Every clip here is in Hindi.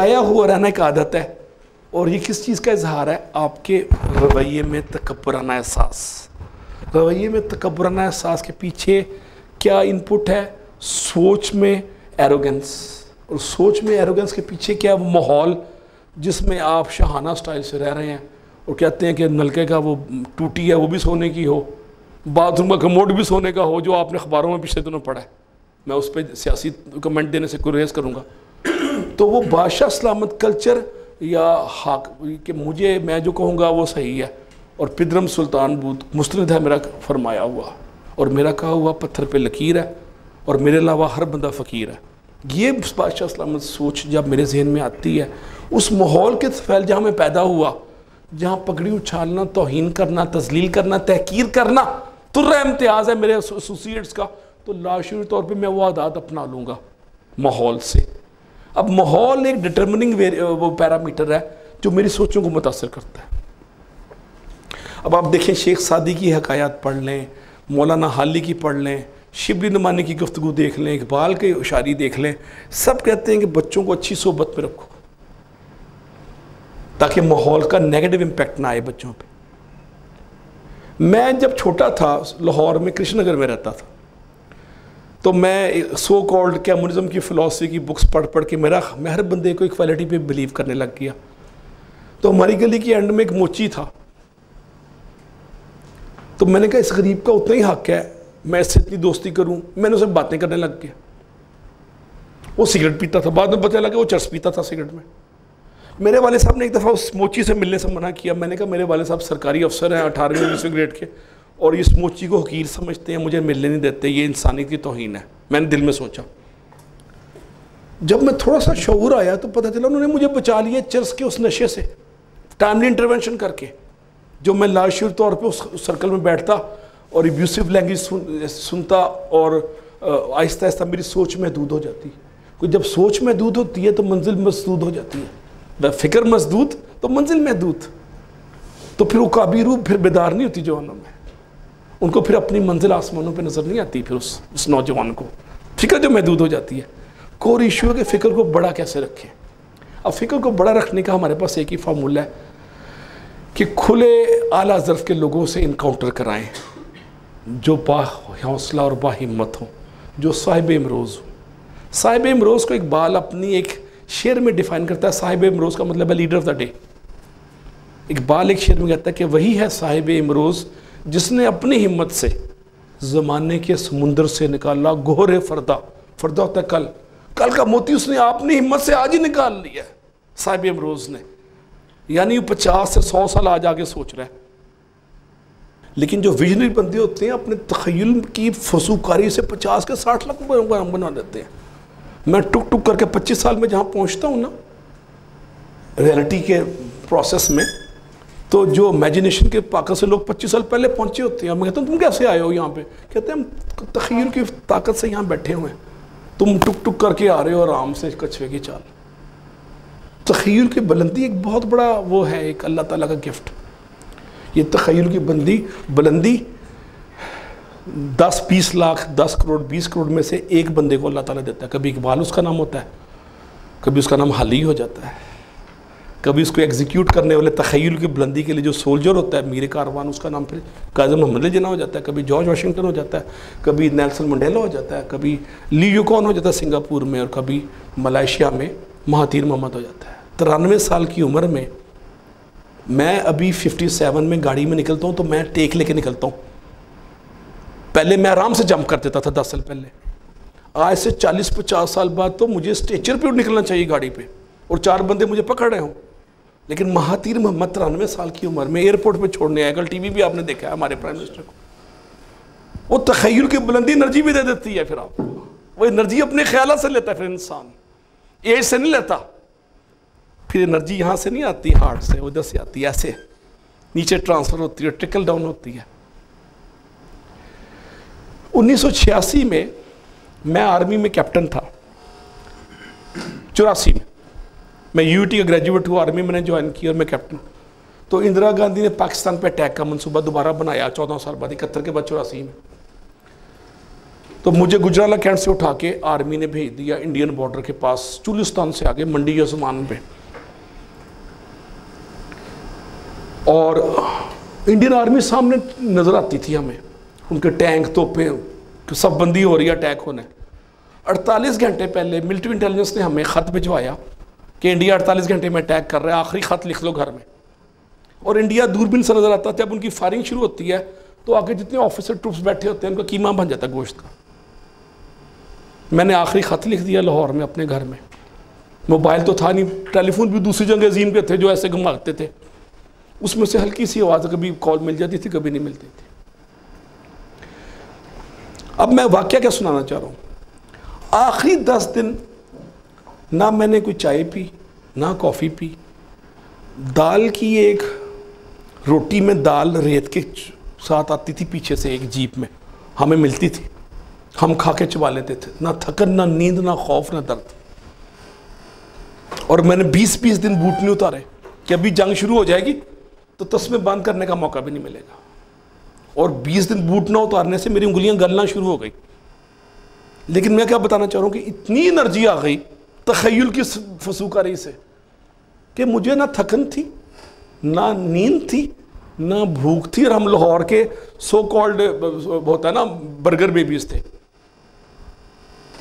मुस्कुराया हुआ रहना एक आदत है, और ये किस चीज़ का इजहार है? आपके रवैये में तकब्बुराना एहसास। रवैये में तकब्बुराना एहसास के पीछे क्या इनपुट है? सोच में एरोगेंस, और सोच में एरोगेंस के पीछे क्या? वो माहौल जिसमें आप शाहाना स्टाइल से रह रहे हैं और कहते हैं कि नलके का वो टूटी है वो भी सोने की हो, बाथरूम का कमोड भी सोने का हो, जो आपने अखबारों में पिछले दिनों पढ़ा है। मैं उस पर सियासी कमेंट देने से गुरेज करूँगा। तो वो बादशाह सलामत कल्चर या हाक कि मुझे, मैं जो कहूँगा वो सही है, और पिदरम सुल्तान बूत मुस्तनद है मेरा फरमाया हुआ, और मेरा कहा हुआ पत्थर पे लकीर है, और मेरे अलावा हर बंदा फ़कीर है। ये बादशाह सलामत सोच जब मेरे जहन में आती है, उस माहौल के फैल जहाँ मैं पैदा हुआ, जहाँ पगड़ी उछालना, तौहीन करना, तजलील करना, तहकीर करना तुर्रा इम्तियाज़ है मेरे एसोसिएट्स का, तो लाशूरी तौर पे मैं वो आदत अपना लूँगा माहौल से। अब माहौल एक डिटर्मिनिंग वो पैरामीटर है जो मेरी सोचों को मुतासर करता है। अब आप देखें, शेख सादी की हकायात पढ़ लें, मौलाना हाली की पढ़ लें, शिबली नुमानी की गुफ्तगू देख लें, इकबाल के शायरी देख लें, सब कहते हैं कि बच्चों को अच्छी सोबत में रखो ताकि माहौल का नेगेटिव इम्पैक्ट ना आए बच्चों पे। मैं जब छोटा था, लाहौर में कृष्णनगर में रहता था, तो मैं सो कॉल्ड कम्युनिज्म की फ़िलासफ़ी की बुक्स पढ़ पढ़ के मैं हर बंदे को इक्वालिटी पे बिलीव करने लग गया। तो हमारी गली के एंड में एक मोची था, तो मैंने कहा इस गरीब का उतना ही हक है, मैं इससे इतनी दोस्ती करूं। मैंने उससे बातें करने लग गया। वो सिगरेट पीता था, बाद में पता लगा वो चर्स पीता था सिगरेट में। मेरे वाले साहब ने एक दफ़ा उस मोची से मिलने से मना किया। मैंने कहा मेरे वाले साहब सरकारी अफसर हैं 18वीं 20वीं ग्रेड के, और इस मोची को हकीर समझते हैं, मुझे मिलने नहीं देते, ये इंसानियत की तौहीन है। मैंने दिल में सोचा। जब मैं थोड़ा सा शऊर आया तो पता चला उन्होंने मुझे बचा लिया चर्स के उस नशे से, टाइमली इंटरवेंशन करके। जो मैं लाशूर तौर पे उस सर्कल में बैठता और एब्यूसिव लैंग्वेज सुनता, और आहिस्ता आहिस्ता मेरी सोच महदूद हो जाती। कोई जब सोच महदूद होती है तो मंजिल मसदूद हो जाती है। फ़िक्र मसदूद तो मंजिल महदूद। तो फिर वो काबी रूह फिर बेदार नहीं होती जवानों में, उनको फिर अपनी मंजिल आसमानों पे नज़र नहीं आती। फिर उस नौजवान को फ़िक्र जो महदूद हो जाती है। कोर इशू है कि फ़िक्र को बड़ा कैसे रखें। अब फ़िक्र को बड़ा रखने का हमारे पास एक ही फार्मूला है कि खुले आला ज़र्फ़ के लोगों से इनकाउंटर कराएं, जो हौसला और बाहिम्मत हो, जो साहिब इमरोज़ हो। साहिब इमरोज़ को इकबाल अपनी एक शेर में डिफ़ाइन करता है। साहिब इमरोज़ का मतलब है leader of the day. Iqbal एक शेर में कहता है कि वही है साहिब इमरोज़ जिसने अपनी हिम्मत से ज़माने के समुंदर से निकाला गोहरे फरदा। फरदा होता है कल, कल का मोती उसने अपनी हिम्मत से आज ही निकाल लिया साहिब इमरोज़ ने। यानी 50 से 100 साल आज आगे सोच रहा है। लेकिन जो विजनरी बंदे होते हैं अपने तख़य्युल की फसूकारी से 50 के 60 लाख बना देते हैं। मैं टुक टुक करके 25 साल में जहाँ पहुँचता हूँ ना रियलिटी के प्रोसेस में, तो जो इमेजिनेशन के ताकत से लोग 25 साल पहले पहुँचे होते हैं। मैं कहता हूँ तुम कैसे आए हो यहाँ पे? कहते हैं हम तख़य्युल की ताकत से यहाँ बैठे हुए हैं, तुम टुक टुक करके आ रहे हो आराम से कछुए की चाल। तख़य्युल की बुलंदी एक बहुत बड़ा वो है, एक अल्लाह ताला का गिफ्ट। ये तख़य्युल की बुलंदी 10-20 लाख 10 करोड़ 20 करोड़ में से एक बंदे को अल्लाह ताला देता है। कभी इकबाल उसका नाम होता है, कभी उसका नाम हाली हो जाता है, कभी उसको एग्जीक्यूट करने वाले तख़य्युल की बुलंदी के लिए जो सोल्जर होता है मीर कारवान, उसका नाम फिर काज़ी मोहम्मद जिन्ना हो जाता है, कभी जॉर्ज वाशिंगटन हो जाता है, कभी नेल्सन मंडेला हो जाता है, कभी ली यूकॉन हो जाता है सिंगापुर में, और कभी मलेशिया में महातीर मोहम्मद हो जाता है। 93 साल की उम्र में मैं अभी 57 में गाड़ी में निकलता हूँ तो मैं टेक लेके निकलता हूँ। पहले मैं आराम से जंप कर देता था 10 साल पहले। आज से 40-50 साल बाद तो मुझे स्ट्रेचर पे निकलना चाहिए गाड़ी पे, और 4 बंदे मुझे पकड़ रहे हों। लेकिन महातीर मोहम्मद 93 साल की उम्र में एयरपोर्ट पे छोड़ने आया। कल टीवी भी आपने देखा है हमारे प्राइम मिनिस्टर को। वो तख़य्युल की बुलंदी एनर्जी भी दे देती है। फिर आप वो एनर्जी अपने ख्याल से लेता है। फिर इंसान एज से नहीं लेता। फिर एनर्जी यहाँ से नहीं आती हार्ट से, उधर से आती है, ऐसे नीचे ट्रांसफ़र होती है, ट्रिकल डाउन होती है। 1986 में मैं आर्मी में कैप्टन था। 84 में मैं यूटी का ग्रेजुएट हुआ, आर्मी मैंने ज्वाइन किया और मैं कैप्टन। तो इंदिरा गांधी ने पाकिस्तान पे अटैक का मंसूबा दोबारा बनाया 14 साल बाद, 71 के बाद 84 में। तो मुझे गुजराला कैंट से उठा के आर्मी ने भेज दिया इंडियन बॉर्डर के पास, चुलिस्तान से आगे मंडी आसमान पे। और इंडियन आर्मी सामने नज़र आती थी हमें, उनके टैंक तोपें सब बंदी हो रही है अटैक होने। 48 घंटे पहले मिलिट्री इंटेलिजेंस ने हमें ख़त भिजवाया कि इंडिया 48 घंटे में अटैक कर रहा है, आखिरी ख़त लिख लो घर में। और इंडिया दूरबीन से नज़र आता है, जब उनकी फायरिंग शुरू होती है तो आगे जितने ऑफिसर ट्रूप्स बैठे होते हैं उनका कीमा बन जाता है गोश्त का। मैंने आखिरी ख़त लिख दिया लाहौर में अपने घर में। मोबाइल तो था नहीं, टेलीफोन भी दूसरी जंग अजीम के थे जो ऐसे घुमाते थे, उसमें से हल्की सी आवाज़ कभी कॉल मिल जाती थी कभी नहीं मिलती थी। अब मैं वाकया क्या सुनाना चाह रहा हूँ। आखिरी 10 दिन ना मैंने कोई चाय पी ना कॉफ़ी पी। दाल की एक रोटी में दाल रेत के साथ आती थी पीछे से एक जीप में, हमें मिलती थी, हम खा के चबा लेते थे। ना थकन ना नींद ना खौफ ना दर्द। और मैंने 20-20 दिन बूट नहीं उतारे कि अभी जंग शुरू हो जाएगी तो तस्मे बंद करने का मौका भी नहीं मिलेगा। और 20 दिन बूट ना उतारने से मेरी उंगलियां गलना शुरू हो गई। लेकिन मैं क्या बताना चाह रहा हूँ कि इतनी एनर्जी आ गई तखय्युल की फसूकारी से कि मुझे ना थकन थी ना नींद थी ना भूख थी। और हम लाहौर के सो कॉल्ड होता है ना बर्गर बेबीज थे,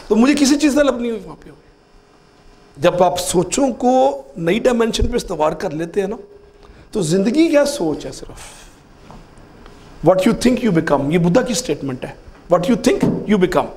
तो मुझे किसी चीज़ का लब नहीं हुई वहाँ पे। जब आप सोचों को नई डायमेंशन पे इस्तेमाल कर लेते हैं ना, तो ज़िंदगी क्या सोच है सिर्फ। What you think you become, ये बुद्धा की स्टेटमेंट है। What you think you become.